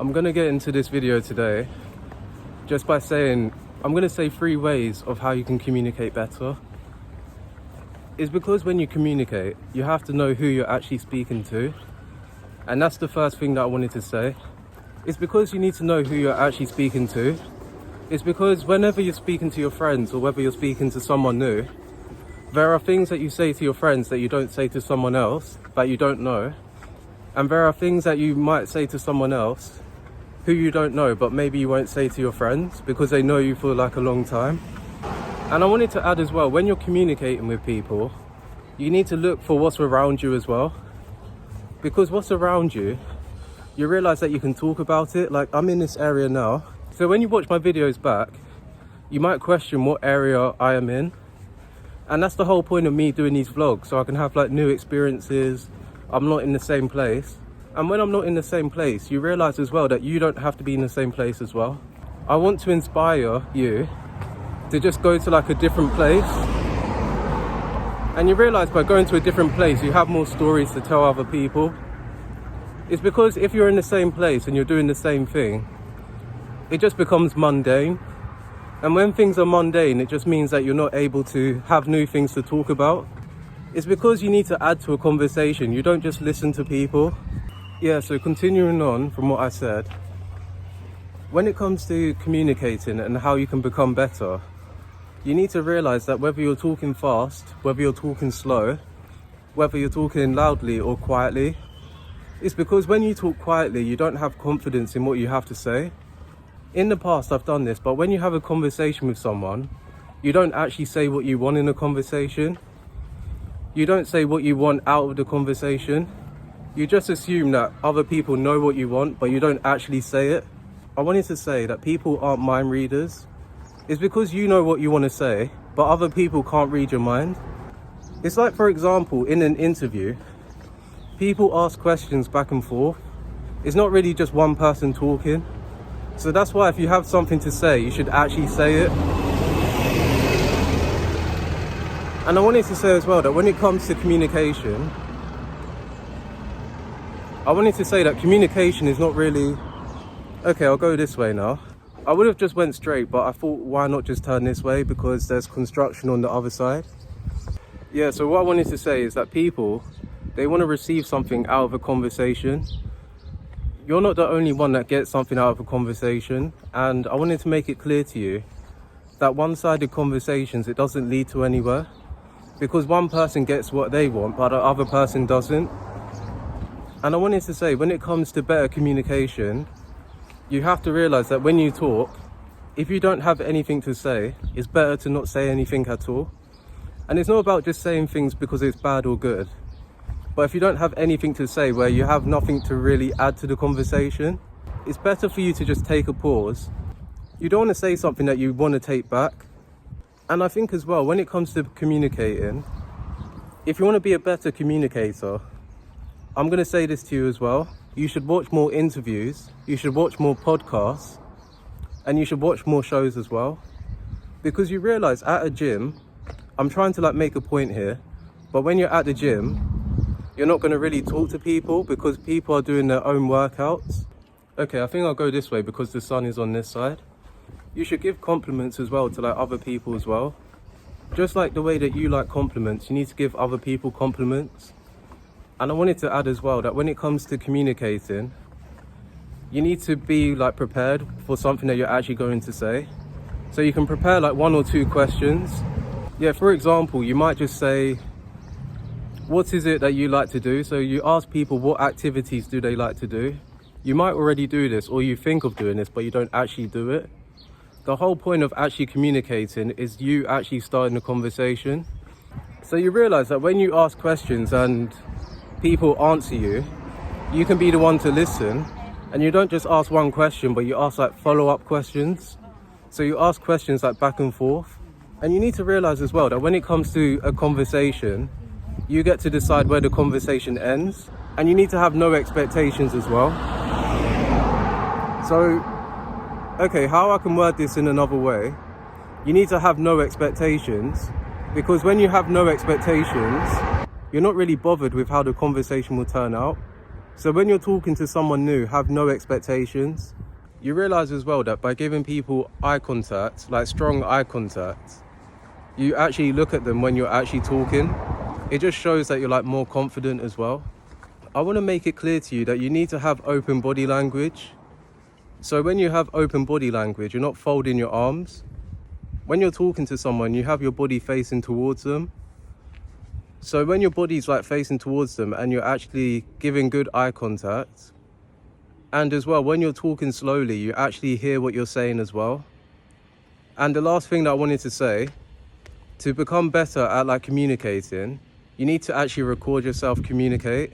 I'm going to get into this video today just by saying I'm going to say 3 ways of how you can communicate better. It's because when you communicate, you have to know who you're actually speaking to. And that's the first thing that I wanted to say. It's because you need to know who you're actually speaking to. It's because whenever you're speaking to your friends or whether you're speaking to someone new, there are things that you say to your friends that you don't say to someone else that you don't know. And there are things that you might say to someone else who you don't know, but maybe you won't say to your friends because they know you for like a long time. And I wanted to add as well, when you're communicating with people, you need to look for what's around you as well. Because what's around you, you realize that you can talk about it. Like, I'm in this area now. So when you watch my videos back, you might question what area I am in. And that's the whole point of me doing these vlogs, so I can have like new experiences. I'm not in the same place. And when I'm not in the same place, you realize as well that you don't have to be in the same place as well. I want to inspire you to just go to like a different place. And you realize by going to a different place, you have more stories to tell other people. It's because if you're in the same place and you're doing the same thing, it just becomes mundane. And when things are mundane, it just means that you're not able to have new things to talk about. It's because you need to add to a conversation. You don't just listen to people. Yeah, so continuing on from what I said, when it comes to communicating and how you can become better, you need to realize that whether you're talking fast, whether you're talking slow, whether you're talking loudly or quietly, it's because when you talk quietly, you don't have confidence in what you have to say. In the past, I've done this, but when you have a conversation with someone, you don't actually say what you want in a conversation. You don't say what you want out of the conversation. You just assume that other people know what you want, but you don't actually say it. I wanted to say that people aren't mind readers. It's because you know what you want to say, but other people can't read your mind. It's like, for example, in an interview, people ask questions back and forth. It's not really just one person talking. So that's why if you have something to say, you should actually say it. And I wanted to say as well that when it comes to communication, I wanted to say that communication is not really... Okay, I'll go this way now. I would have just went straight, but I thought, why not just turn this way, because there's construction on the other side. Yeah, so what I wanted to say is that people, they want to receive something out of a conversation. You're not the only one that gets something out of a conversation, and I wanted to make it clear to you that one-sided conversations, it doesn't lead to anywhere, because one person gets what they want, but the other person doesn't. And I wanted to say, when it comes to better communication, you have to realize that when you talk, if you don't have anything to say, it's better to not say anything at all. And it's not about just saying things because it's bad or good. But if you don't have anything to say, where you have nothing to really add to the conversation, it's better for you to just take a pause. You don't want to say something that you want to take back. And I think as well, when it comes to communicating, if you want to be a better communicator, I'm going to say this to you as well. You should watch more interviews, you should watch more podcasts, and you should watch more shows as well. Because you realize at a gym, I'm trying to like make a point here, but when you're at the gym, you're not going to really talk to people because people are doing their own workouts. Okay, I think I'll go this way because the sun is on this side. You should give compliments as well to like other people as well. Just like the way that you like compliments, you need to give other people compliments. And I wanted to add as well that when it comes to communicating, you need to be like prepared for something that you're actually going to say. So you can prepare like 1 or 2 questions. Yeah, for example, you might just say, what is it that you like to do? So you ask people what activities do they like to do. You might already do this, or you think of doing this, but you don't actually do it. The whole point of actually communicating is you actually starting a conversation. So you realize that when you ask questions and people answer you, you can be the one to listen, and you don't just ask one question, but you ask like follow-up questions. So you ask questions like back and forth. And you need to realize as well that when it comes to a conversation, you get to decide where the conversation ends, and you need to have no expectations as well. So, okay, how I can word this in another way, you need to have no expectations, because when you have no expectations, you're not really bothered with how the conversation will turn out. So when you're talking to someone new, have no expectations. You realize as well that by giving people eye contact, like strong eye contact, you actually look at them when you're actually talking. It just shows that you're like more confident as well. I want to make it clear to you that you need to have open body language. So when you have open body language, you're not folding your arms. When you're talking to someone, you have your body facing towards them. So when your body's like facing towards them and you're actually giving good eye contact, and as well, when you're talking slowly, you actually hear what you're saying as well. And the last thing that I wanted to say, to become better at like communicating, you need to actually record yourself communicate,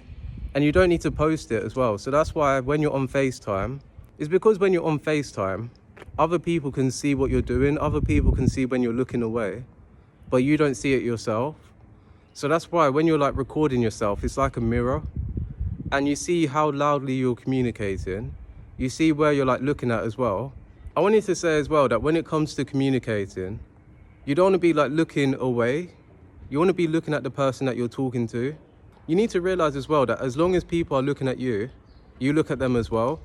and you don't need to post it as well. So that's why when you're on FaceTime, it's because when you're on FaceTime, other people can see what you're doing, other people can see when you're looking away, but you don't see it yourself. So that's why when you're like recording yourself, it's like a mirror, and you see how loudly you're communicating, you see where you're like looking at as well. I wanted to say as well that when it comes to communicating, you don't want to be like looking away. You want to be looking at the person that you're talking to. You need to realize as well that as long as people are looking at you, you look at them as well.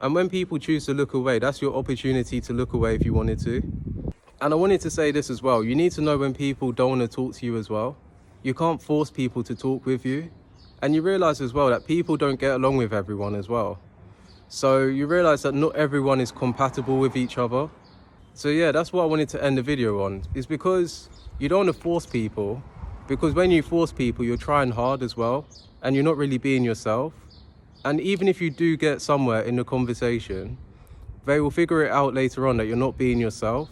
And when people choose to look away, that's your opportunity to look away if you wanted to. And I wanted to say this as well. You need to know when people don't want to talk to you as well. You can't force people to talk with you. And you realize as well that people don't get along with everyone as well. So you realize that not everyone is compatible with each other. So yeah, that's what I wanted to end the video on, is because you don't want to force people, because when you force people, you're trying hard as well, and you're not really being yourself. And even if you do get somewhere in the conversation, they will figure it out later on that you're not being yourself.